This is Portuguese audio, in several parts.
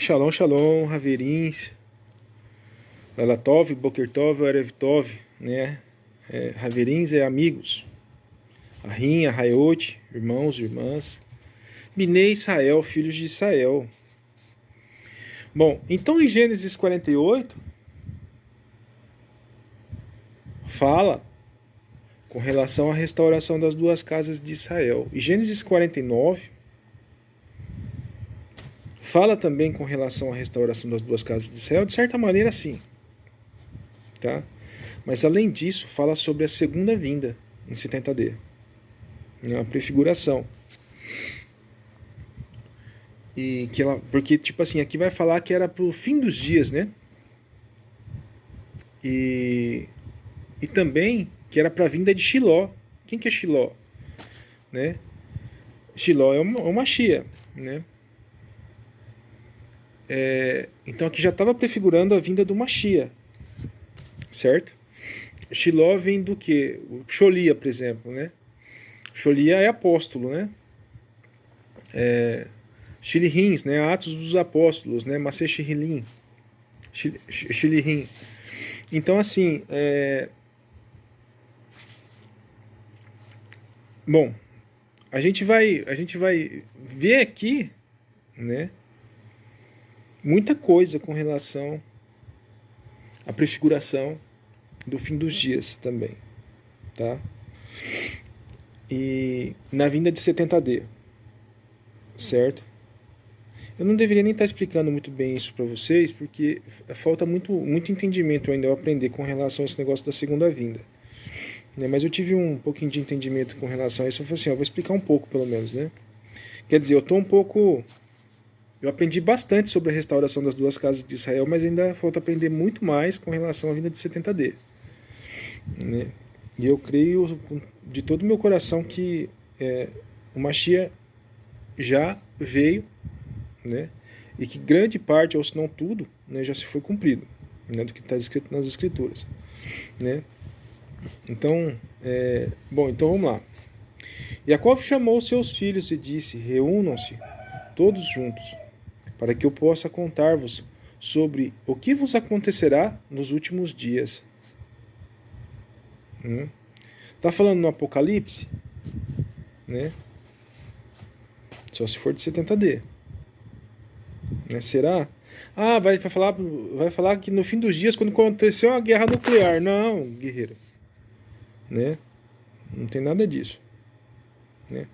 Shalom, shalom, Haverins, Lalatov, Boker Tov, Erev Tov, né? Haverins é amigos, Ahim, Arraiot, irmãos, irmãs, Binei Israel, filhos de Israel. Bom, então em Gênesis 48, fala com relação à restauração das duas casas de Israel. E Gênesis 49 fala também com relação à restauração das duas casas de Israel, de certa maneira sim, tá? Mas além disso, fala sobre a segunda vinda em 70D, uma prefiguração. E que ela, porque tipo assim, aqui vai falar que era pro fim dos dias, né? E também que era para a vinda de Shiló. Quem que é Shiló? Né? Shiló é uma Shia, né? Então aqui já estava prefigurando a vinda do Mashiach, certo? Shiló vem do que? Xolia, por exemplo, né? Xolia é apóstolo, né? Shilihins, né? Atos dos Apóstolos, né? Maseh Shilihin. Shilihin. Então assim, bom, a gente vai ver aqui, né? Muita coisa com relação à prefiguração do fim dos dias também, tá? E na vinda de 70D, certo? Eu não deveria nem estar explicando muito bem isso para vocês, porque falta muito entendimento ainda eu aprender com relação a esse negócio da segunda vinda. Né? Mas eu tive um pouquinho de entendimento com relação a isso. Eu falei assim, vou explicar um pouco pelo menos, né? Quer dizer, eu aprendi bastante sobre a restauração das duas casas de Israel, mas ainda falta aprender muito mais com relação à vinda de 70D. Né? E eu creio de todo o meu coração que o Mashiach já veio, né? E que grande parte, ou se não tudo, né, já se foi cumprido, né, do que está escrito nas Escrituras. Né? Então, então vamos lá. Jacó chamou seus filhos e disse: reúnam-se todos juntos, para que eu possa contar-vos sobre o que vos acontecerá nos últimos dias. Está falando no Apocalipse? Né? Só se for de 70D. Né? Será? Vai falar que no fim dos dias, quando aconteceu uma guerra nuclear. Não, guerreiro. Né? Não tem nada disso. Né?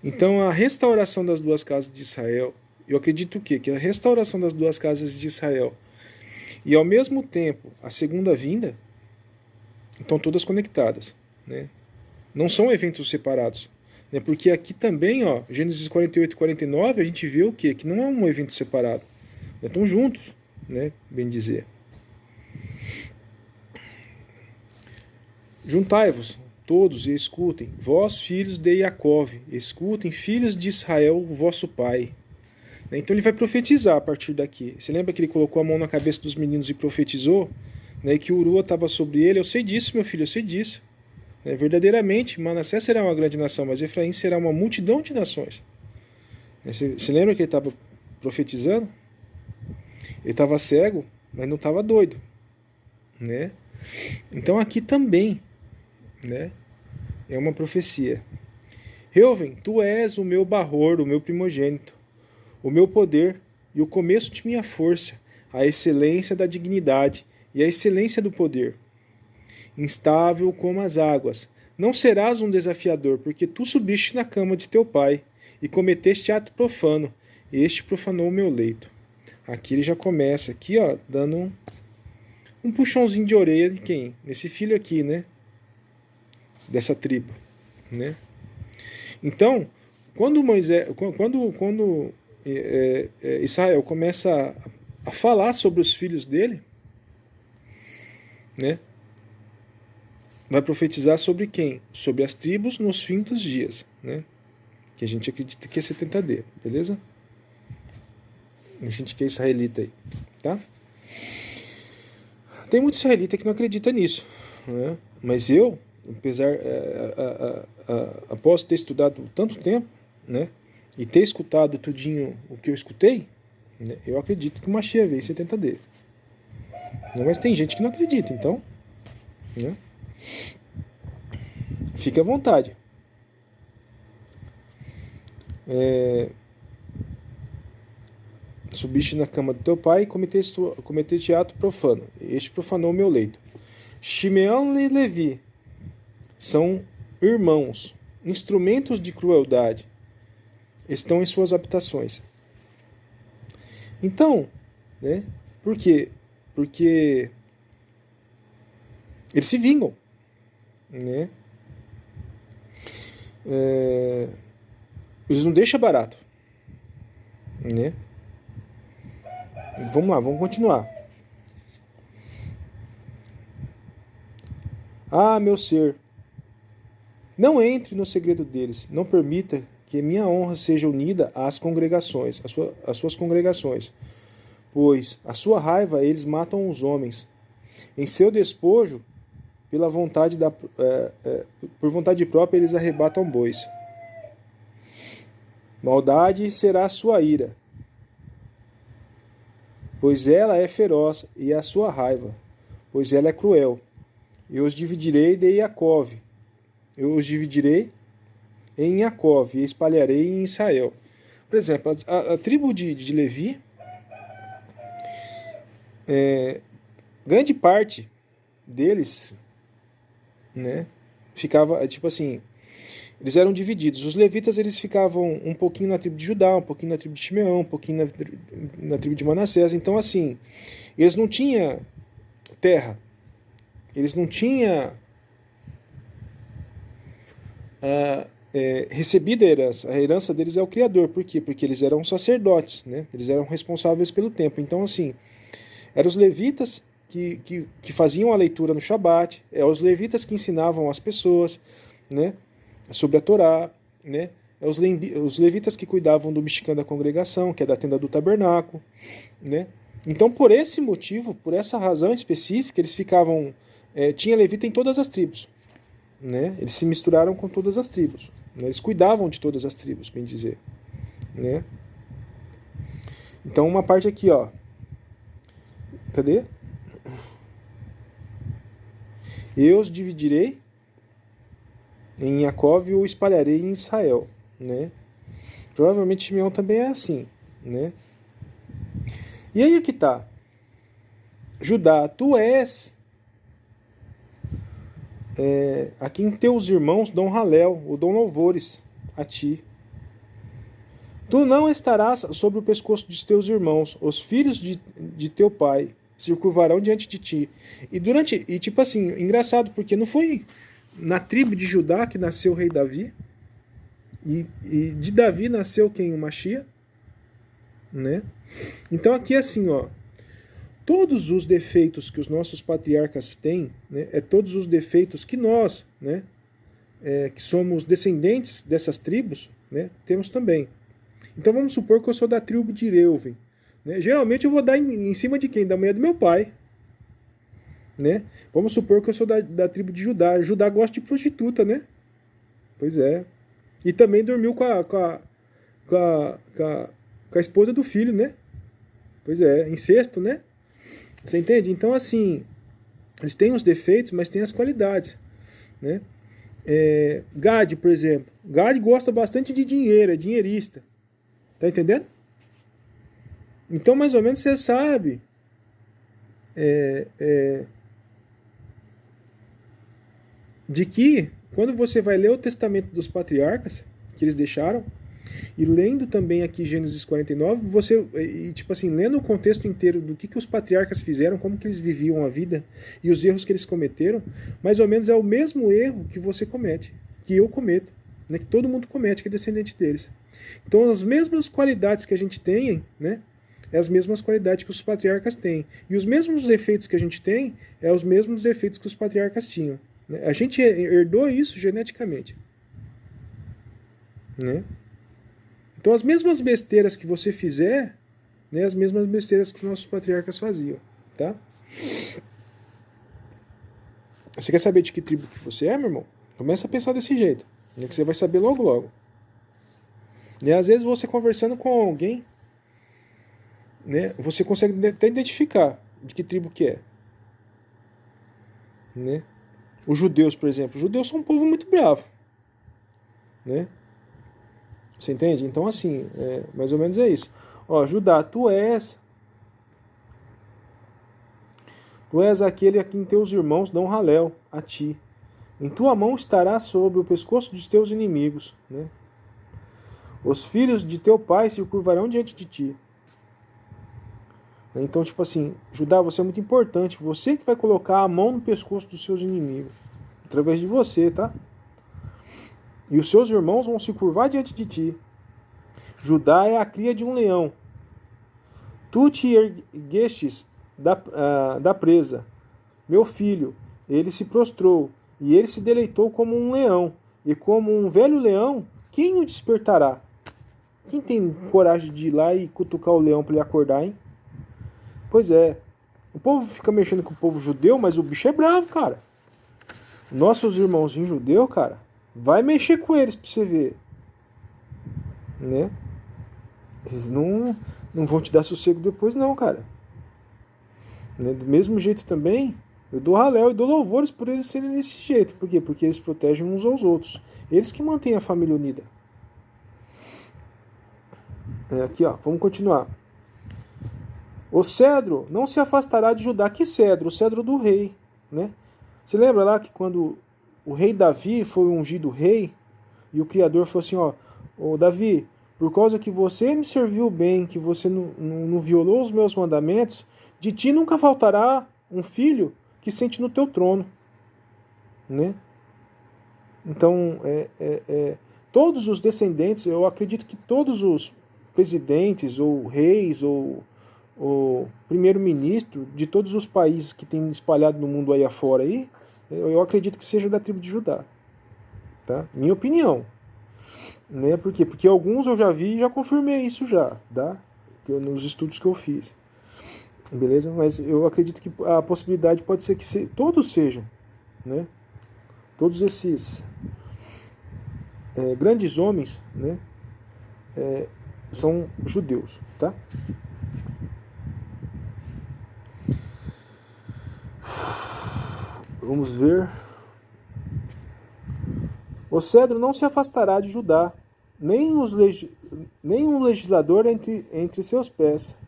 Então a restauração das duas casas de Israel, eu acredito que a restauração das duas casas de Israel e ao mesmo tempo a segunda vinda estão todas conectadas, né? Não são eventos separados, né? Porque aqui também, ó, Gênesis 48 e 49, a gente vê o quê? Que não é um evento separado, né? Estão juntos, né? Bem dizer. Juntai-vos todos e escutem, vós filhos de Jacó, escutem, filhos de Israel, vosso pai. Então ele vai profetizar a partir daqui. Você lembra que ele colocou a mão na cabeça dos meninos e profetizou? E que Urua estava sobre ele? Eu sei disso, meu filho, eu sei disso. Verdadeiramente, Manassés será uma grande nação, mas Efraim será uma multidão de nações. Você lembra que ele estava profetizando? Ele estava cego, mas não estava doido. Né? Então aqui também, né, é uma profecia. Reuven, tu és o meu barror, o meu primogênito, o meu poder e o começo de minha força, a excelência da dignidade e a excelência do poder. Instável como as águas, não serás um desafiador, porque tu subiste na cama de teu pai e cometeste ato profano, e este profanou o meu leito. Aqui ele já começa, aqui, ó, dando um puxãozinho de orelha de quem? Nesse filho aqui, né? Dessa tribo, né? Então, quando Israel começa a falar sobre os filhos dele, né? Vai profetizar sobre quem? Sobre as tribos nos fins dos dias, né? Que a gente acredita que é 70D, beleza? A gente que é israelita aí, tá? Tem muito israelita que não acredita nisso, né? Mas eu, apesar, após ter estudado tanto tempo, né? E ter escutado tudinho o que eu escutei, Né? Eu acredito que o Mashiach veio em 70D. Mas tem gente que não acredita, então, né? Fique à vontade. Subiste na cama do teu pai e cometeste ato profano. Este profanou o meu leito. Shimeão e Levi são irmãos, instrumentos de crueldade, estão em suas habitações. Então, né? Por quê? Porque eles se vingam, né? Eles não deixam barato, né? Vamos lá, vamos continuar. Ah, meu ser, não entre no segredo deles, não permita que minha honra seja unida às congregações, às suas congregações, pois a sua raiva eles matam os homens. Em seu despojo, por vontade própria, eles arrebatam bois. Maldade será a sua ira, pois ela é feroz, e a sua raiva, pois ela é cruel. Eu os dividirei de Yaakov, eu os dividirei em Yaakov e espalharei em Israel. Por exemplo, a tribo de Levi, grande parte deles, né, ficava, tipo assim, eles eram divididos. Os levitas, eles ficavam um pouquinho na tribo de Judá, um pouquinho na tribo de Shimeão, um pouquinho na tribo de Manassés. Então, assim, eles não tinham terra, eles não tinham recebido a herança. A herança deles é o Criador. Por quê? Porque eles eram sacerdotes, né? Eles eram responsáveis pelo templo. Então, assim, eram os levitas que faziam a leitura no Shabat, os levitas que ensinavam as pessoas, né, sobre a Torá, né, os levitas que cuidavam do Mishkan da congregação, que é da tenda do tabernáculo, né. Então, por esse motivo, por essa razão específica, eles ficavam... tinha levita em todas as tribos, né, eles se misturaram com todas as tribos, né, eles cuidavam de todas as tribos, bem dizer, né. Então, uma parte aqui, ó, cadê? Eu os dividirei em Yaakov e o espalharei em Israel, né? Provavelmente Shimeão também é assim, né? E aí que tá. Judá, tu és a quem teus irmãos dão halel, ou dão louvores a ti. Tu não estarás sobre o pescoço dos teus irmãos, os filhos de teu pai se curvarão diante de ti. E tipo assim, engraçado, porque não foi na tribo de Judá que nasceu o rei Davi, e de Davi nasceu quem? O Mashiach, né? Então aqui é assim, ó, todos os defeitos que os nossos patriarcas têm, né, todos os defeitos que nós, né, que somos descendentes dessas tribos, né, temos também. Então vamos supor que eu sou da tribo de Reuven, né? Geralmente eu vou dar em cima de quem? Da mulher do meu pai, né? Vamos supor que eu sou da tribo de Judá. Judá gosta de prostituta, né? Pois é. E também dormiu com a esposa do filho, né? Pois é, incesto, né? Você entende? Então, assim, eles têm os defeitos, mas têm as qualidades, né? Gad, por exemplo. Gad gosta bastante de dinheiro, é dinheirista. Tá entendendo? Então, mais ou menos, você sabe de que, quando você vai ler o testamento dos patriarcas, que eles deixaram, e lendo também aqui Gênesis 49, tipo assim, lendo o contexto inteiro do que os patriarcas fizeram, como que eles viviam a vida, e os erros que eles cometeram, mais ou menos é o mesmo erro que você comete, que eu cometo, né, que todo mundo comete, que é descendente deles. Então, as mesmas qualidades que a gente tem, né, as mesmas qualidades que os patriarcas têm. E os mesmos defeitos que a gente tem, os mesmos defeitos que os patriarcas tinham. Né? A gente herdou isso geneticamente. Né? Então, as mesmas besteiras que você fizer, né, as mesmas besteiras que os nossos patriarcas faziam. Tá? Você quer saber de que tribo que você é, meu irmão? Começa a pensar desse jeito. Né, que você vai saber logo, logo. E às vezes você conversando com alguém, né, você consegue até identificar de que tribo que é. Né? Os judeus, por exemplo. Os judeus são um povo muito bravo. Né? Você entende? Então, assim, mais ou menos é isso. Ó, Judá, tu és aquele a quem teus irmãos dão Halel, a ti. Em tua mão estará sobre o pescoço dos teus inimigos. Né? Os filhos de teu pai se curvarão diante de ti. Então, tipo assim, Judá, você é muito importante. Você que vai colocar a mão no pescoço dos seus inimigos. Através de você, tá? E os seus irmãos vão se curvar diante de ti. Judá é a cria de um leão. Tu te erguestes da presa. Meu filho, ele se prostrou, e ele se deleitou como um leão. E como um velho leão, quem o despertará? Quem tem coragem de ir lá e cutucar o leão para ele acordar, hein? Pois é. O povo fica mexendo com o povo judeu, mas o bicho é bravo, cara. Nossos irmãozinhos judeus, cara, vai mexer com eles pra você ver. Né? Eles não vão te dar sossego depois, não, cara. Né? Do mesmo jeito também, eu dou Halel e dou louvores por eles serem desse jeito. Por quê? Porque eles protegem uns aos outros. Eles que mantêm a família unida. Aqui, ó, vamos continuar. O cedro não se afastará de Judá. Que cedro? O cedro do rei. Né? Você lembra lá que quando o rei Davi foi ungido rei, e o Criador falou assim, ó, ô Davi, por causa que você me serviu bem, que você não violou os meus mandamentos, de ti nunca faltará um filho que sente no teu trono. Né? Então, todos os descendentes, eu acredito que todos os presidentes, ou reis, ou primeiro-ministro de todos os países que tem espalhado no mundo aí afora, aí, eu acredito que seja da tribo de Judá. Tá? Minha opinião. Né? Por quê? Porque alguns eu já vi e já confirmei isso já, tá? Nos estudos que eu fiz. Beleza? Mas eu acredito que a possibilidade pode ser que todos sejam. Né? Todos esses grandes homens, né? São judeus. Tá? Vamos ver. O cedro não se afastará de Judá, nem um legislador entre seus pés,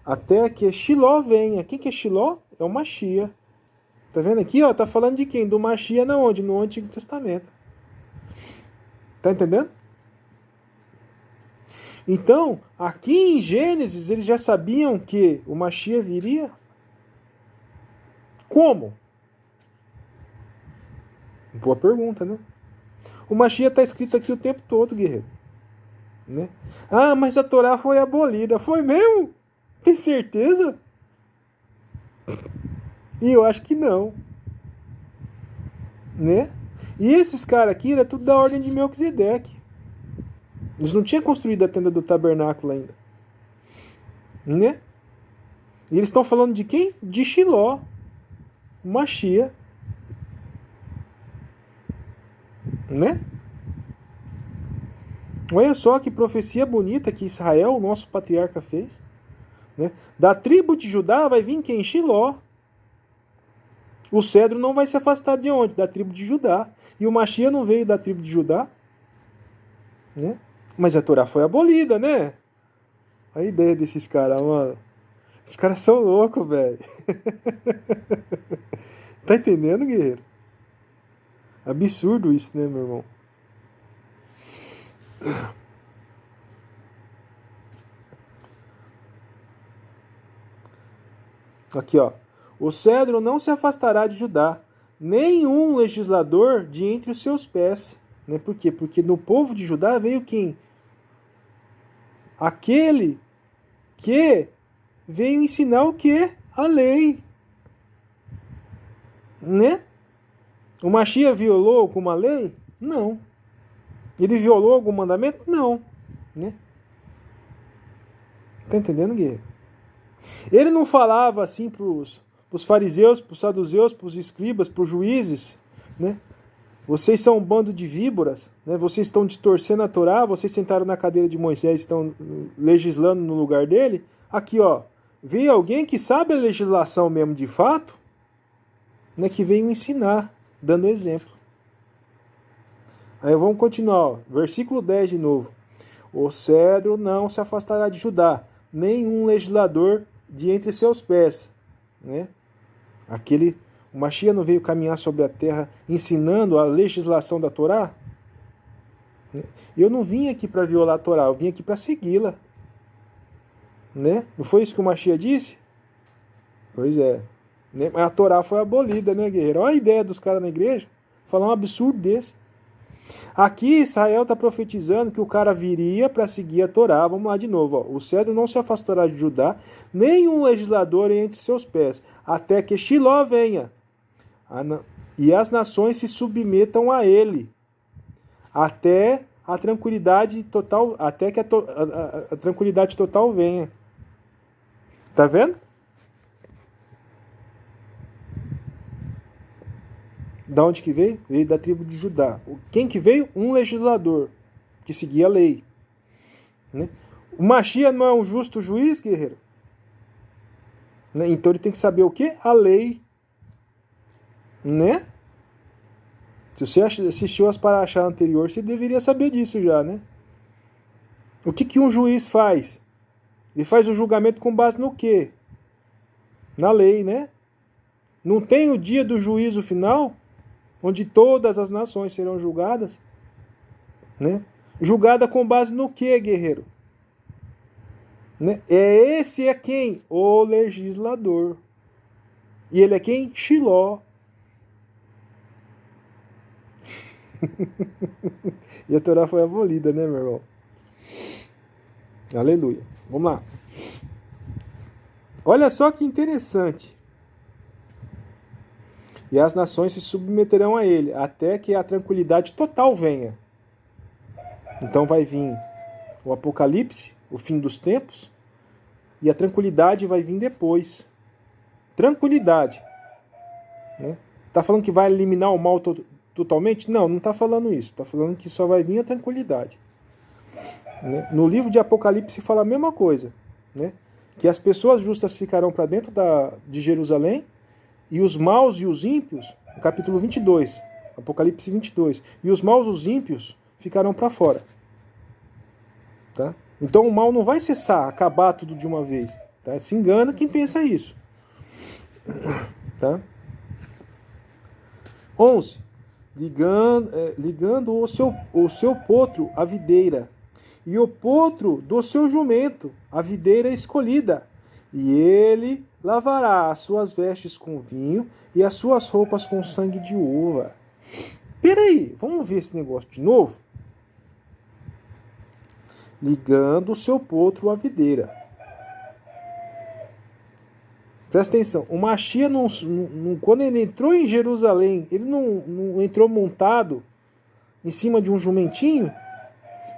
até que Shiló venha. Quem que é Shiló? É o Machia. Tá vendo aqui? Ó, tá falando de quem? Do Machia na onde? No Antigo Testamento. Tá entendendo? Então, aqui em Gênesis, eles já sabiam que o Machia viria. Como? Boa pergunta, né? O Machia está escrito aqui o tempo todo, guerreiro. Né? Ah, mas a Torá foi abolida. Foi mesmo? Tem certeza? E eu acho que não. Né? E esses caras aqui era tudo da ordem de Melquisedeque. Eles não tinham construído a tenda do tabernáculo ainda. Né? E eles estão falando de quem? De Shiló. Machia. Né? Olha só que profecia bonita que Israel, o nosso patriarca, fez. Né? Da tribo de Judá vai vir quem? Shiló. O cedro não vai se afastar de onde? Da tribo de Judá. E o Machia não veio da tribo de Judá. Né? Mas a Torá foi abolida, né? A ideia desses caras, mano. Os caras são loucos, velho. Tá entendendo, guerreiro? Absurdo isso, né, meu irmão? Aqui, ó. O cedro não se afastará de Judá, nenhum legislador de entre os seus pés. Né? Por quê? Porque no povo de Judá veio quem? Aquele que veio ensinar o quê? A lei. Né? O Machia violou alguma lei? Não. Ele violou algum mandamento? Não. Né? Tá entendendo, guerreiro? Ele não falava assim pros fariseus, pros saduceus, pros escribas, pros juízes, né? Vocês são um bando de víboras, né? Vocês estão distorcendo a Torá, vocês sentaram na cadeira de Moisés e estão legislando no lugar dele. Aqui, ó, veio alguém que sabe a legislação mesmo de fato, né? Que veio ensinar, dando exemplo. Aí vamos continuar, ó, versículo 10 de novo. O cedro não se afastará de Judá, nenhum legislador de entre seus pés, né? O Mashiach não veio caminhar sobre a terra ensinando a legislação da Torá? Eu não vim aqui para violar a Torá, eu vim aqui para segui-la. Né? Não foi isso que o Mashiach disse? Pois é. A Torá foi abolida, né, guerreiro? Olha a ideia dos caras na igreja. Falar um absurdo desse. Aqui Israel está profetizando que o cara viria para seguir a Torá. Vamos lá de novo. Ó. O cedro não se afastará de Judá, nenhum legislador entre seus pés, até que Shiló venha. E as nações se submetam a ele, até a tranquilidade total, até que a tranquilidade total venha. Tá vendo? Da onde que veio? Veio da tribo de Judá. Quem que veio? Um legislador que seguia a lei. Né? O Mashiach não é um justo juiz, guerreiro? Né? Então ele tem que saber o quê? A lei. Né? Se você assistiu as paraxá anteriores, você deveria saber disso já, né? O que um juiz faz? Ele faz o julgamento com base no quê? Na lei, né? Não tem o dia do juízo final, onde todas as nações serão julgadas, né? Julgada com base no quê, guerreiro? Né? Esse é quem? O legislador. E ele é quem? Shiló. E a Torá foi abolida, né, meu irmão? Aleluia. Vamos lá. Olha só que interessante. E as nações se submeterão a ele, até que a tranquilidade total venha. Então vai vir o Apocalipse, o fim dos tempos, e a tranquilidade vai vir depois. Tranquilidade. Né? Tá falando que vai eliminar o mal totalmente? Não, não está falando isso. Está falando que só vai vir a tranquilidade. Né? No livro de Apocalipse fala a mesma coisa. Né? Que as pessoas justas ficarão para dentro de Jerusalém e os maus e os ímpios, no capítulo 22, Apocalipse 22, e os maus e os ímpios ficarão para fora. Tá? Então o mal não vai cessar, acabar tudo de uma vez. Tá? Se engana quem pensa isso. Tá? 11. Ligando o seu potro à videira, e o potro do seu jumento, a videira escolhida. E ele lavará as suas vestes com vinho e as suas roupas com sangue de uva. Peraí, vamos ver esse negócio de novo? Ligando o seu potro à videira. Presta atenção, o Mashiach, quando ele entrou em Jerusalém, ele não entrou montado em cima de um jumentinho,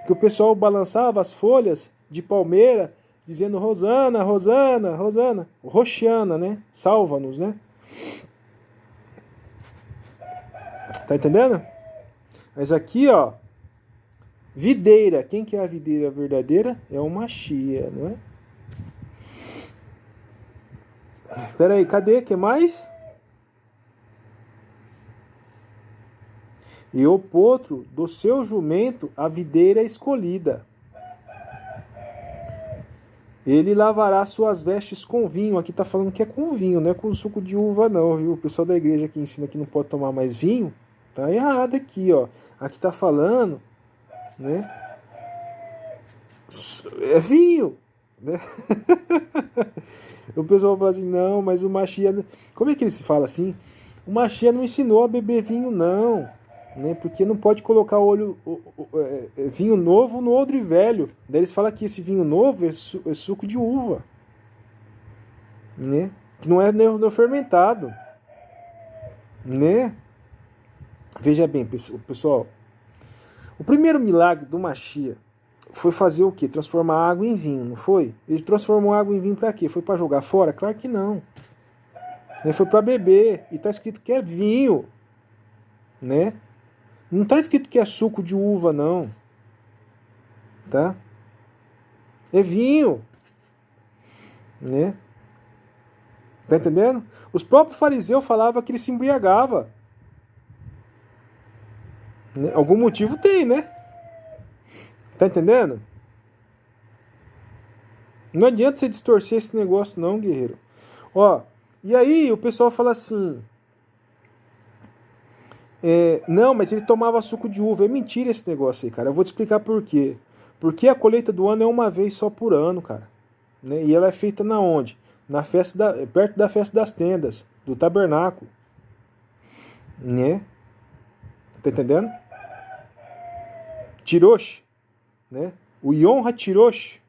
que o pessoal balançava as folhas de palmeira, dizendo Rosana, Rosana, Rosana, Roxiana, né? Salva-nos, né? Tá entendendo? Mas aqui, ó, videira. Quem que é a videira verdadeira? É o Mashiach, não é? Espera aí, cadê? Que mais? E o potro do seu jumento, a videira escolhida. Ele lavará suas vestes com vinho. Aqui está falando que é com vinho, não é com suco de uva não, viu? O pessoal da igreja que ensina que não pode tomar mais vinho, tá errado aqui, ó. Aqui está falando, né? É vinho, né? O pessoal fala assim, não, mas o Mashiach... Como é que ele se fala assim? O Mashiach não ensinou a beber vinho, não. Né? Porque não pode colocar vinho novo no odre velho. Daí eles falam que esse vinho novo é suco de uva. Né? Que não é nem fermentado. Né? Veja bem, pessoal. O primeiro milagre do Mashiach foi fazer o quê? Transformar água em vinho, não foi? Ele transformou água em vinho para quê? Foi para jogar fora? Claro que não. Ele foi para beber. E está escrito que é vinho. Né? Não está escrito que é suco de uva, não. Tá? É vinho. Né? Tá entendendo? Os próprios fariseus falavam que ele se embriagava. Né? Algum motivo tem, né? Tá entendendo? Não adianta você distorcer esse negócio não, guerreiro. Ó, e aí o pessoal fala assim... não, mas ele tomava suco de uva. É mentira esse negócio aí, cara. Eu vou te explicar por quê. Porque a colheita do ano é uma vez só por ano, cara. Né? E ela é feita na onde? Perto da festa das tendas, do tabernáculo. Né? Tá entendendo? Tirosh, né? O Yom HaTirosh,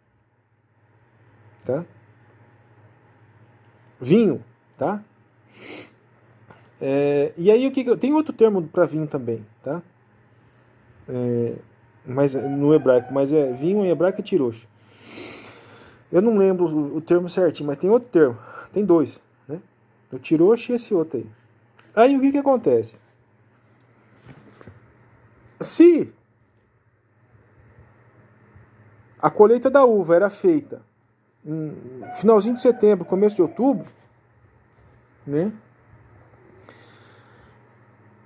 tá? Vinho, tá? E aí tem outro termo para vinho também, tá? Mas no hebraico, mas vinho em hebraico é tirosh. Eu não lembro o termo certinho, mas tem outro termo, tem dois, né? O tirosh e esse outro aí. Aí o que acontece? Se a colheita da uva era feita em finalzinho de setembro, começo de outubro, né?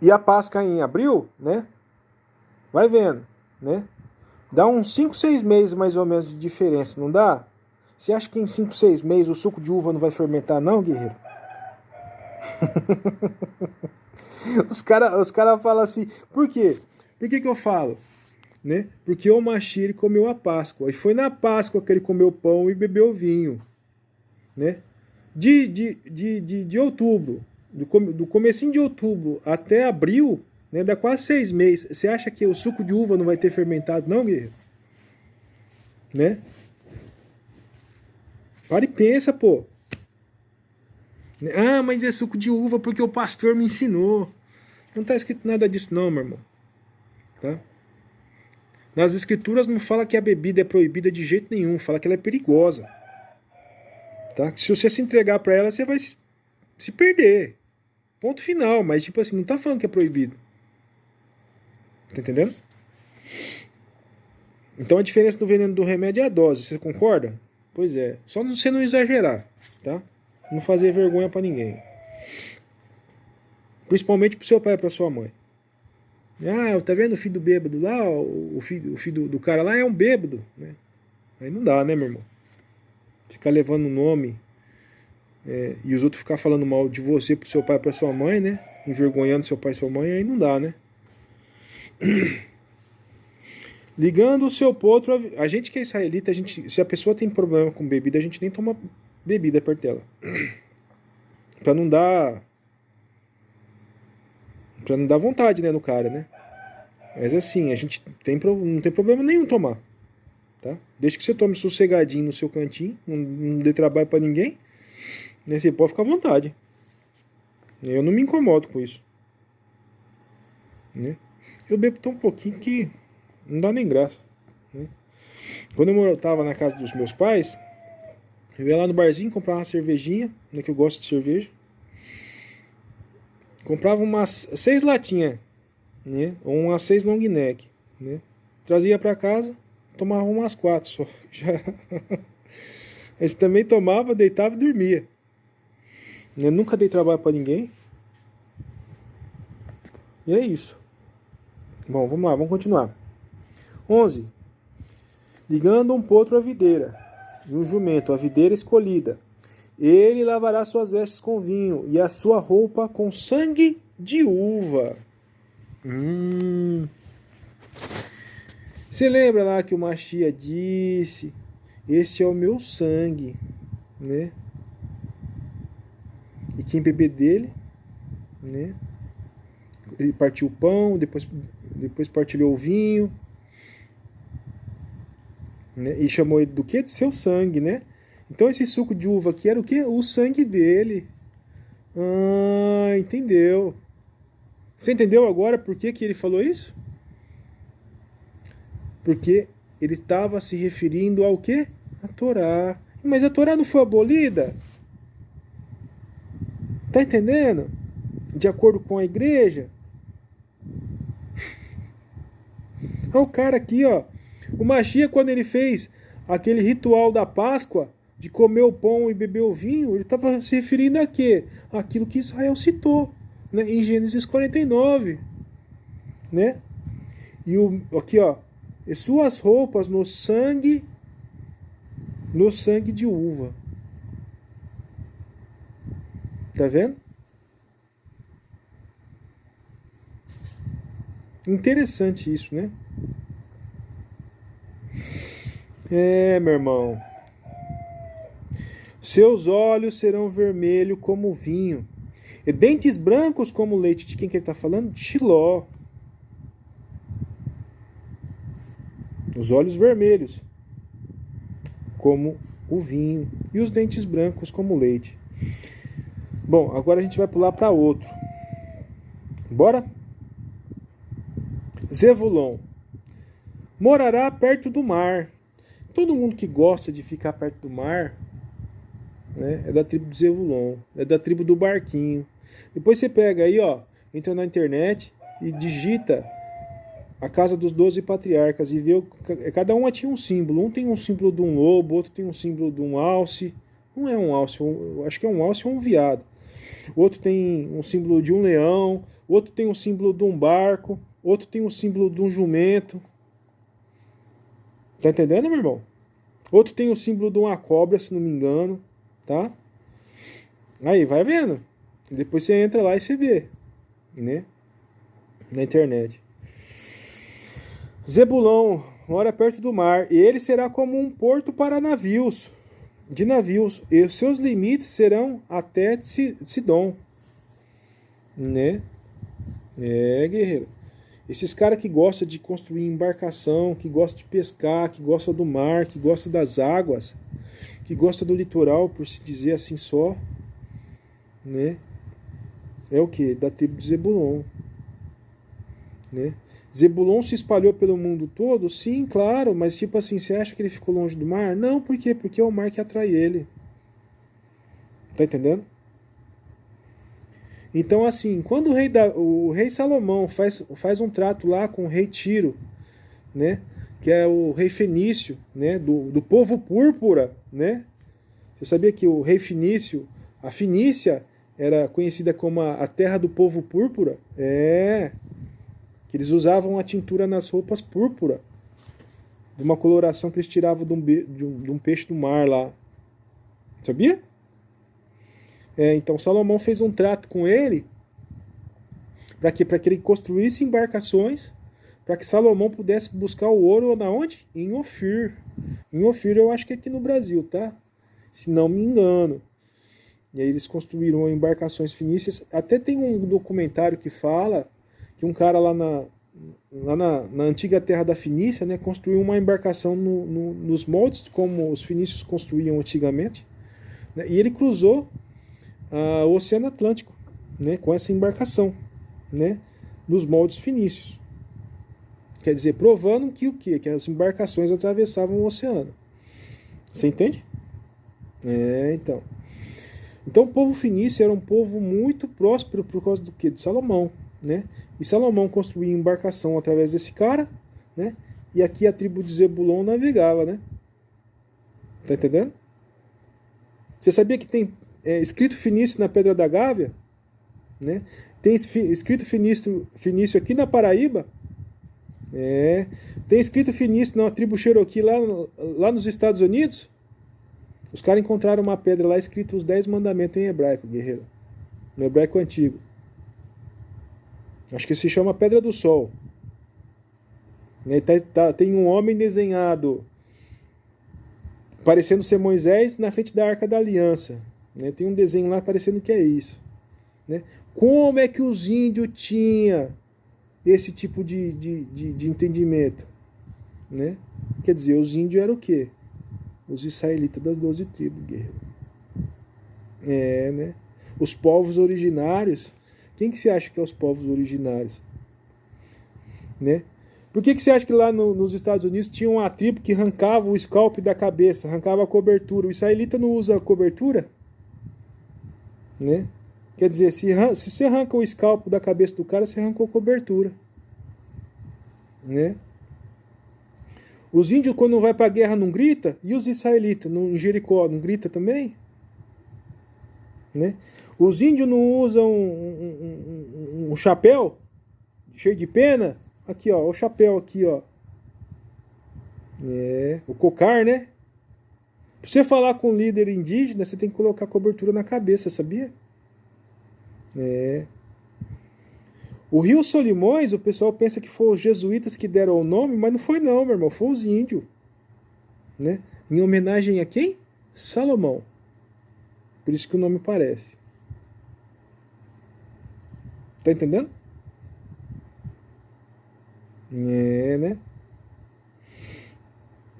E a Páscoa em abril, né? Vai vendo, né? Dá uns 5, 6 meses mais ou menos de diferença, não dá? Você acha que em 5, 6 meses o suco de uva não vai fermentar não, guerreiro? Os cara falam assim, por quê? Por que eu falo? Né? Porque o Machir comeu a Páscoa. E foi na Páscoa que ele comeu pão e bebeu vinho. Né? De outubro, do comecinho de outubro até abril, né, dá quase 6 meses. Você acha que o suco de uva não vai ter fermentado, não, guerreiro? Né? Para e pensa, pô. Ah, mas é suco de uva porque o pastor me ensinou. Não está escrito nada disso, não, meu irmão. Tá? Nas escrituras não fala que a bebida é proibida de jeito nenhum. Fala que ela é perigosa. Tá? Se você se entregar para ela, você vai se perder. Ponto final. Mas, tipo assim, não tá falando que é proibido. Tá entendendo? Então a diferença do veneno do remédio é a dose. Você concorda? Pois é. Só você não exagerar. Tá? Não fazer vergonha para ninguém. Principalmente pro seu pai e pra sua mãe. Ah, tá vendo o filho do bêbado lá? O filho do cara lá é um bêbado. Né? Aí não dá, né, meu irmão? Ficar levando o nome e os outros ficar falando mal de você pro seu pai e pra sua mãe, né? Envergonhando seu pai e sua mãe, aí não dá, né? Ligando o seu potro. A gente que é israelita, se a pessoa tem problema com bebida, a gente nem toma bebida perto dela. Pra não dar vontade, né, no cara, né? Mas assim, a gente não tem problema nenhum tomar. Tá? Desde que você tome sossegadinho no seu cantinho, não dê trabalho pra ninguém, né, você pode ficar à vontade. Eu não me incomodo com isso. Né? Eu bebo tão pouquinho que não dá nem graça. Né? Quando eu tava na casa dos meus pais, eu ia lá no barzinho comprar uma cervejinha, né, que eu gosto de cerveja. Comprava umas 6 latinhas, né, ou umas 6 long neck, né? Trazia pra casa, tomava umas 4 só. Já. Esse também tomava, deitava e dormia. Eu nunca dei trabalho pra ninguém. E é isso. Bom, vamos lá, vamos continuar. 11. Ligando um potro à videira, e um jumento à videira escolhida. Ele lavará suas vestes com vinho, e a sua roupa com sangue de uva. Você lembra lá que o Machia disse: esse é o meu sangue, né? E quem beber dele, né? Ele partiu o pão, depois partilhou o vinho, né? E chamou ele do quê? De seu sangue, né? Então esse suco de uva aqui era o quê? O sangue dele. Ah, entendeu? Você entendeu agora por que ele falou isso? Porque ele estava se referindo ao quê? A Torá. Mas a Torá não foi abolida? Tá entendendo? De acordo com a igreja? Olha o cara aqui, ó. O Mashiach, quando ele fez aquele ritual da Páscoa, de comer o pão e beber o vinho, ele estava se referindo a quê? Aquilo que Israel citou, né? Em Gênesis 49, né? E aqui, ó, e suas roupas no sangue de uva. Tá vendo? Interessante isso, né? É, meu irmão. Seus olhos serão vermelhos como vinho, e dentes brancos como leite. De quem que ele está falando? De Shiló. Os olhos vermelhos como o vinho, e os dentes brancos como o leite. Bom, agora a gente vai pular para outro. Bora? Zevulon. Morará perto do mar. Todo mundo que gosta de ficar perto do mar, né, é da tribo de Zevulon, é da tribo do barquinho. Depois você pega aí, ó, entra na internet e digita a casa dos 12 patriarcas e vê, cada uma tinha um símbolo. Um tem um símbolo de um lobo, outro tem um símbolo de um alce. Não é um alce, eu acho que é um alce ou um veado. Outro tem um símbolo de um leão, outro tem um símbolo de um barco, outro tem um símbolo de um jumento. Tá entendendo, meu irmão? Outro tem o símbolo de uma cobra, se não me engano, tá? Aí, vai vendo. Depois você entra lá e você vê, né? Na internet. Zebulão mora perto do mar, e ele será como um porto para navios, e os seus limites serão até Sidom, né? É, guerreiro. Esses caras que gostam de construir embarcação, que gostam de pescar, que gostam do mar, que gostam das águas, que gostam do litoral, por se dizer assim só, né? É o que? Da tribo de Zebulon, né? Zebulon se espalhou pelo mundo todo? Sim, claro, mas tipo assim, você acha que ele ficou longe do mar? Não, por quê? Porque é o mar que atrai ele. Tá entendendo? Então, assim, quando o rei Salomão faz um trato lá com o rei Tiro, né, que é o rei fenício, né, do povo púrpura, né? Você sabia que o rei fenício, a Fenícia, era conhecida como a terra do povo púrpura? É, que eles usavam a tintura nas roupas púrpura, de uma coloração que eles tiravam de um peixe do mar lá. Sabia? Então Salomão fez um trato com ele para quê? Para que ele construísse embarcações para que Salomão pudesse buscar o ouro na onde? Em Ofir. Em Ofir eu acho que é aqui no Brasil, tá? Se não me engano. E aí eles construíram embarcações fenícias. Até tem um documentário que fala que um cara lá na antiga terra da Fenícia, né, construiu uma embarcação nos moldes como os fenícios construíam antigamente, né, e ele cruzou o Oceano Atlântico, né, com essa embarcação, né, nos moldes fenícios. Quer dizer, provando que o quê? Que as embarcações atravessavam o oceano. Você entende? Então. Então o povo fenício era um povo muito próspero por causa do quê? De Salomão, né? E Salomão construía embarcação através desse cara, né? E aqui a tribo de Zebulon navegava, né? Tá entendendo? Você sabia que tem escrito fenício na Pedra da Gávea? Né? Tem escrito fenício aqui na Paraíba? Tem escrito fenício na tribo Cherokee lá nos Estados Unidos? Os caras encontraram uma pedra lá escrito os 10 mandamentos em hebraico, guerreiro. No hebraico antigo. Acho que se chama Pedra do Sol. Tem um homem desenhado parecendo ser Moisés na frente da Arca da Aliança. Tem um desenho lá parecendo que é isso. Como é que os índios tinham esse tipo de entendimento? Quer dizer, os índios eram o quê? Os israelitas das 12 tribos, guerreiro. Né? Os povos originários. Quem que você acha que é os povos originários? Né? Por que você acha que lá nos Estados Unidos tinha uma tribo que arrancava o scalp da cabeça, arrancava a cobertura? O israelita não usa cobertura? Né? Quer dizer, se você arranca o scalp da cabeça do cara, você arrancou a cobertura. Né? Os índios, quando vai pra guerra, não grita? E os israelitas, em Jericó, não grita também? Né? Os índios não usam um chapéu cheio de pena? Aqui, ó, o chapéu aqui, ó. O cocar, né? Pra você falar com um líder indígena, você tem que colocar cobertura na cabeça, sabia? É. O Rio Solimões, o pessoal pensa que foi os jesuítas que deram o nome, mas não foi não, meu irmão, foi os índios. Né? Em homenagem a quem? Salomão. Por isso que o nome parece. Tá entendendo? Né?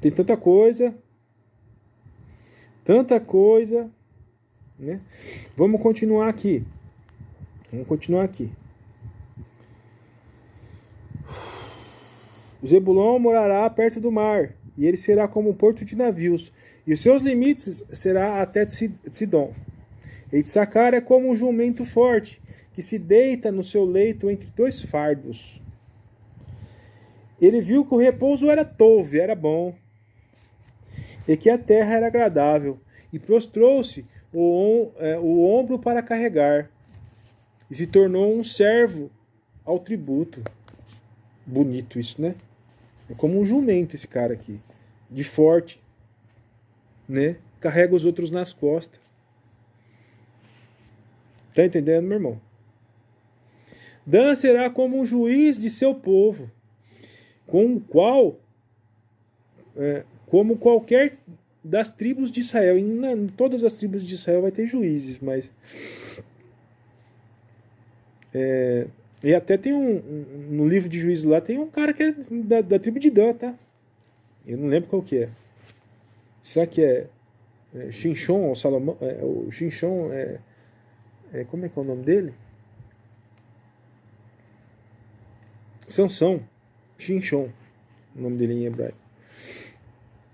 Tem tanta coisa. Tanta coisa. Né? Vamos continuar aqui. Zebulon morará perto do mar, e ele será como um porto de navios, e os seus limites será até Sidom. E Issacar é como um jumento forte, que se deita no seu leito entre dois fardos. Ele viu que o repouso era touve, era bom, e que a terra era agradável, e prostrou-se o ombro para carregar, e se tornou um servo ao tributo. Bonito isso, né? É como um jumento esse cara aqui, de forte, né? Carrega os outros nas costas. Tá entendendo, meu irmão? Dan será como um juiz de seu povo, com o qual, como qualquer das tribos de Israel, em todas as tribos de Israel vai ter juízes, mas e até tem no livro de Juízes lá, tem um cara que é da tribo de Dan, tá? Eu não lembro qual que é. Será que é Shinshon ou Salomão? O Shinshon como é que é o nome dele? Sansão. Shinshon. O nome dele em hebraico.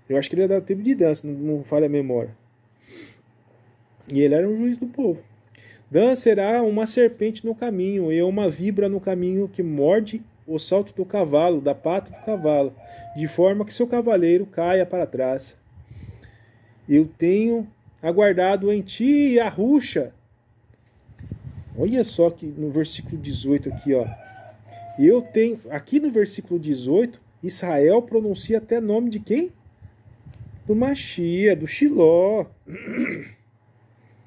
Eu acho que ele é da tribo de Dan, se não falha a memória. E ele era um juiz do povo. Dan será uma serpente no caminho, e uma víbora no caminho que morde o salto do cavalo, da pata do cavalo, de forma que seu cavaleiro caia para trás. Eu tenho aguardado em ti, Yahusha. Olha só que no versículo 18 aqui, ó. Eu tenho, aqui no versículo 18, Israel pronuncia até nome de quem? Do Machia, do Shiló.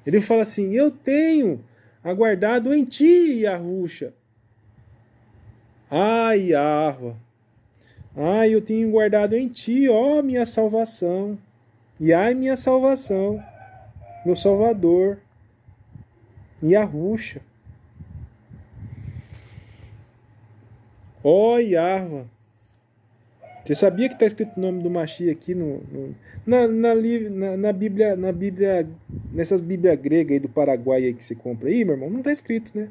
Ele fala assim, eu tenho aguardado em ti, Yahusha. Ai, Yahwa. Ai, eu tenho guardado em ti, ó minha salvação. E ai, minha salvação, meu Salvador, Yahusha. Ó Yahwa. Você sabia que está escrito o nome do Mashiach aqui na Bíblia, nessas Bíblias gregas aí do Paraguai aí que você compra aí, meu irmão? Não está escrito, né?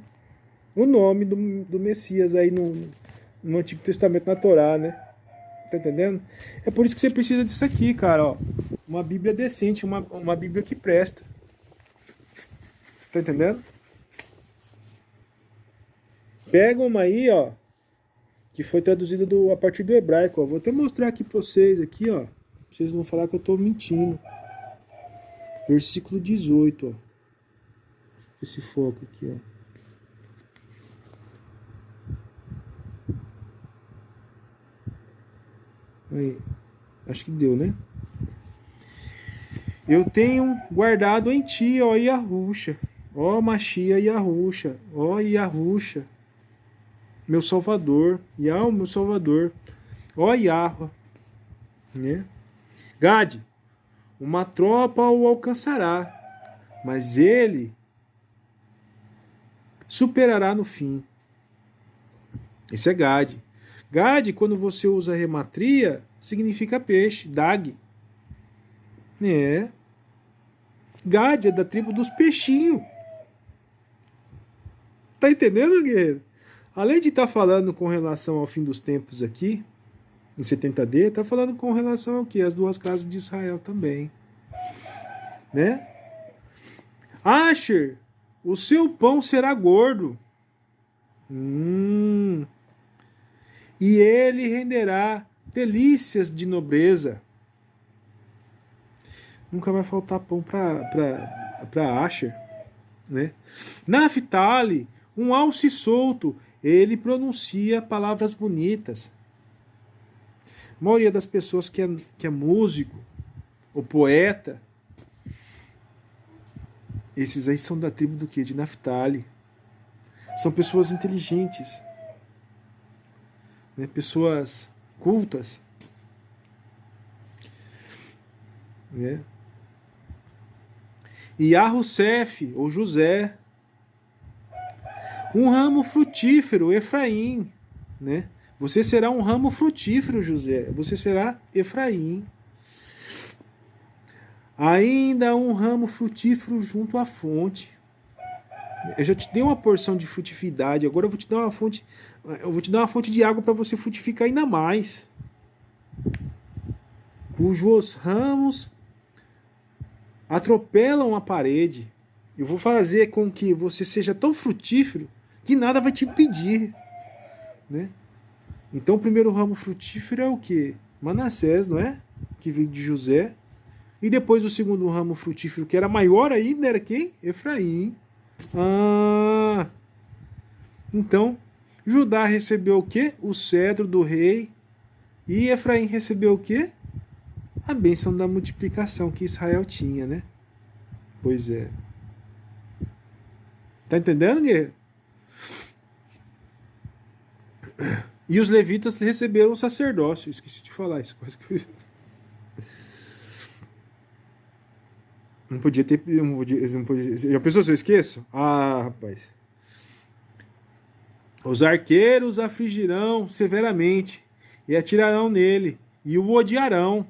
O nome do Messias aí no Antigo Testamento, na Torá, né? Tá entendendo? É por isso que você precisa disso aqui, cara, ó. Uma Bíblia decente, uma Bíblia que presta. Tá entendendo? Pega uma aí, ó, que foi traduzida a partir do hebraico, ó. Vou até mostrar aqui pra vocês, aqui, ó. Vocês vão falar que eu tô mentindo. Versículo 18, ó. Esse foco aqui, ó. Aí. Acho que deu, né? Eu tenho guardado em ti, ó Yahusha. Ó Machia Yahusha. Ó Yahusha. Meu Salvador. Meu Salvador. Ó Yahwa. Né? Gade. Uma tropa o alcançará. Mas ele superará no fim. Esse é Gade. Gade, quando você usa rematria, significa peixe, dag. Gade é da tribo dos peixinhos. Tá entendendo, guerreiro? Além de estar falando com relação ao fim dos tempos aqui, em 70D, tá falando com relação ao quê? As duas casas de Israel também. Né? Asher, o seu pão será gordo. E ele renderá delícias de nobreza. Nunca vai faltar pão para Asher, né? Naphtali, um alce solto, ele pronuncia palavras bonitas. A maioria das pessoas que é músico ou poeta, esses aí são da tribo do quê? De Naphtali. São pessoas inteligentes, né? Pessoas cultas, né? E Arrussef, ou José, um ramo frutífero, Efraim, né? Você será um ramo frutífero, José. Você será Efraim. Ainda um ramo frutífero junto à fonte. Eu já te dei uma porção de frutividade, agora eu vou te dar uma fonte, de água para você frutificar ainda mais. Cujos ramos atropelam a parede. Eu vou fazer com que você seja tão frutífero que nada vai te impedir, né? Então o primeiro ramo frutífero é o quê? Manassés, não é? Que veio de José. E depois o segundo ramo frutífero, que era maior ainda, era quem? Efraim. Então, Judá recebeu o quê? O cetro do rei. E Efraim recebeu o quê? A bênção da multiplicação que Israel tinha, né? Pois é. Tá entendendo, guerreiro? E os levitas receberam o sacerdócio. Esqueci de falar isso. Quase que... Não podia ter... Já pensou se eu esqueço? Rapaz. Os arqueiros afligirão severamente e atirarão nele e o odiarão.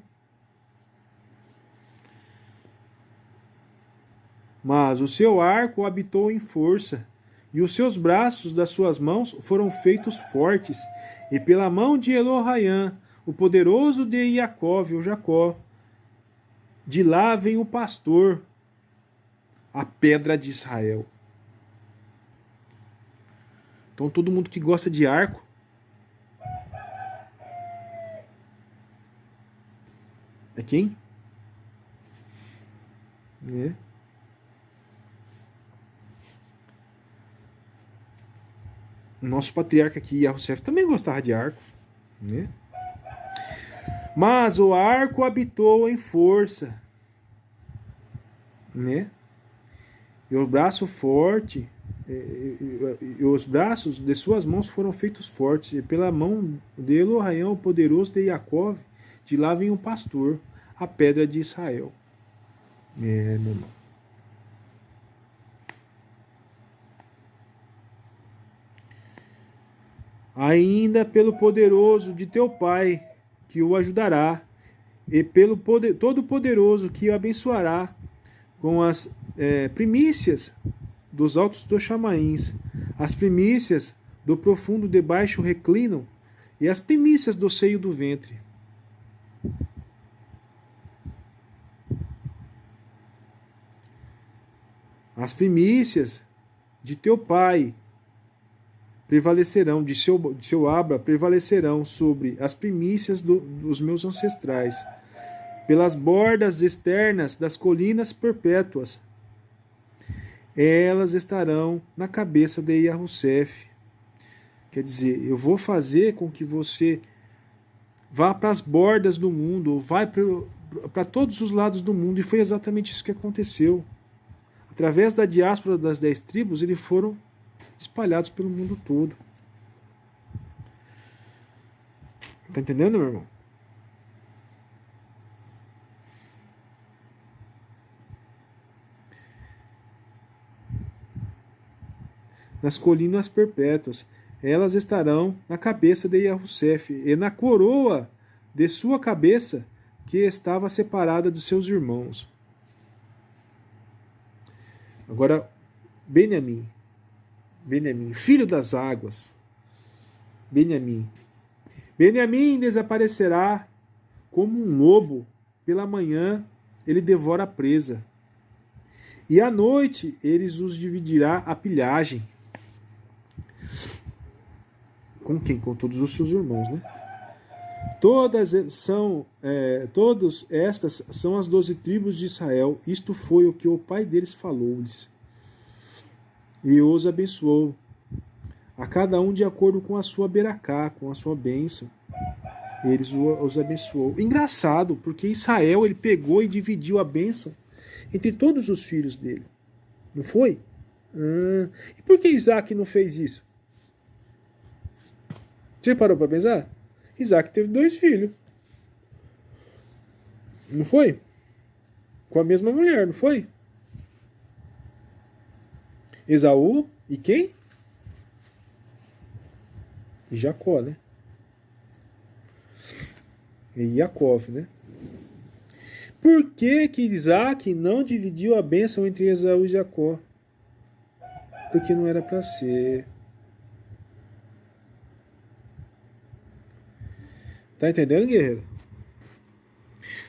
Mas o seu arco habitou em força, e os seus braços das suas mãos foram feitos fortes, e pela mão de Elohaiam, o poderoso de Iacove, o Jacó, de lá vem o pastor, a pedra de Israel. Então todo mundo que gosta de arco, é quem? É. O nosso patriarca aqui, Yahussef, também gostava de arco, né? Mas o arco habitou em força, né? E o braço forte, e os braços de suas mãos foram feitos fortes, e pela mão de Elohaiam, o poderoso de Jacó, de lá vem o pastor, a pedra de Israel. Meu irmão. Ainda pelo poderoso de teu Pai, que o ajudará, e pelo Todo-Poderoso que o abençoará, com as primícias dos altos dos chamaíns, as primícias do profundo debaixo reclinam, e as primícias do seio do ventre. As primícias de teu Pai prevalecerão, de seu Abra prevalecerão sobre as primícias dos meus ancestrais, pelas bordas externas das colinas perpétuas. Elas estarão na cabeça de Yahussef. Quer dizer, eu vou fazer com que você vá para as bordas do mundo, ou vá para todos os lados do mundo, e foi exatamente isso que aconteceu. Através da diáspora das 10 tribos, eles foram espalhados pelo mundo todo. Tá entendendo, meu irmão? Nas colinas perpétuas, elas estarão na cabeça de Yahussef, e na coroa de sua cabeça, que estava separada dos seus irmãos. Agora, Benjamim, filho das águas. Benjamim desaparecerá como um lobo. Pela manhã ele devora a presa, e à noite eles os dividirá a pilhagem. Com quem? Com todos os seus irmãos, né? Todas estas são as 12 tribos de Israel. Isto foi o que o pai deles falou-lhes. E os abençoou, a cada um de acordo com a sua beracá, com a sua bênção. Eles os abençoou. Engraçado, porque Israel ele pegou e dividiu a bênção entre todos os filhos dele. Não foi? E por que Isaac não fez isso? Você parou para pensar? Isaac teve 2 filhos. Não foi? Com a mesma mulher, não foi? Esaú e quem? E Jacó, né? E Jacó, né? Por que que Isaac não dividiu a bênção entre Esaú e Jacó? Porque não era para ser. Tá entendendo, guerreiro?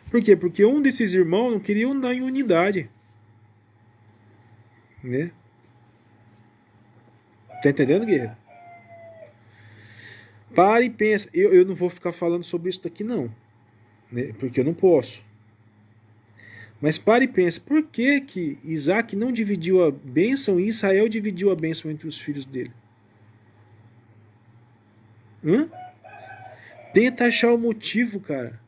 Por quê? Porque um desses irmãos não queria andar em unidade. Né? Tá entendendo, guerreiro? Para e pensa. Eu não vou ficar falando sobre isso daqui, não. Né? Porque eu não posso. Mas para e pensa. Por que que Isaac não dividiu a bênção e Israel dividiu a bênção entre os filhos dele? Tenta achar o motivo, cara.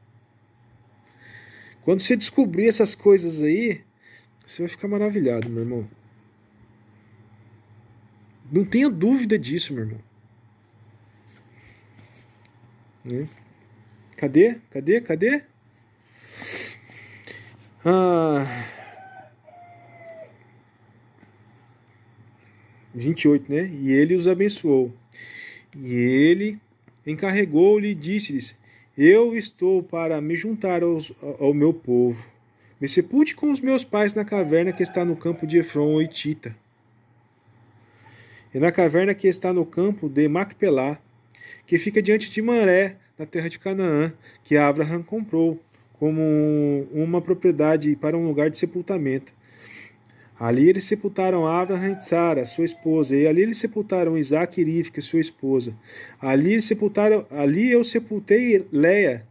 Quando você descobrir essas coisas aí, você vai ficar maravilhado, meu irmão. Não tenha dúvida disso, meu irmão. Cadê? 28, né? E ele os abençoou. E ele encarregou-lhe e disse-lhes: Eu estou para me juntar ao meu povo. Me sepulte com os meus pais na caverna que está no campo de Efron, o Hitita, e na caverna que está no campo de Macpelá, que fica diante de Manré, na terra de Canaã, que Abraham comprou como uma propriedade para um lugar de sepultamento. Ali eles sepultaram Abraham e Sara, sua esposa, e ali eles sepultaram Isaac e Rivka, sua esposa. Ali eu sepultei Leia,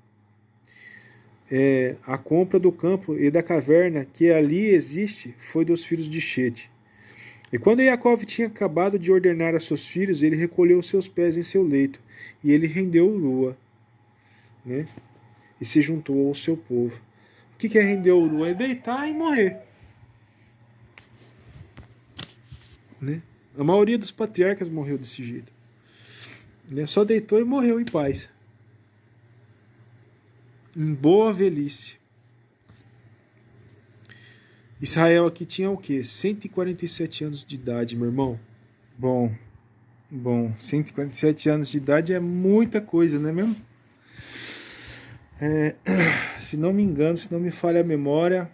a compra do campo e da caverna que ali existe foi dos filhos de Chete. E quando Jacó tinha acabado de ordenar a seus filhos, ele recolheu seus pés em seu leito, e ele rendeu Urua, né? E se juntou ao seu povo. O que é render Urua? É deitar e morrer. Né? A maioria dos patriarcas morreu desse jeito. Ele só deitou e morreu em paz. Em boa velhice. Israel aqui tinha o quê? 147 anos de idade, meu irmão. Bom, 147 anos de idade é muita coisa, não é mesmo? Se não me engano, se não me falha a memória,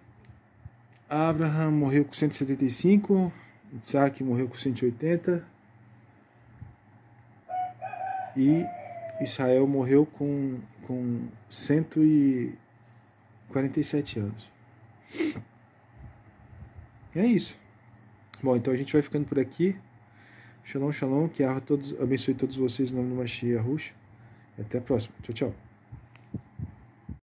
Abraham morreu com 175, Isaac morreu com 180 e Israel morreu com 147 anos. É isso. Bom, então a gente vai ficando por aqui. Shalom, shalom. Que Allah abençoe todos vocês em nome do Mashiach Yahushua. E até a próxima. Tchau, tchau.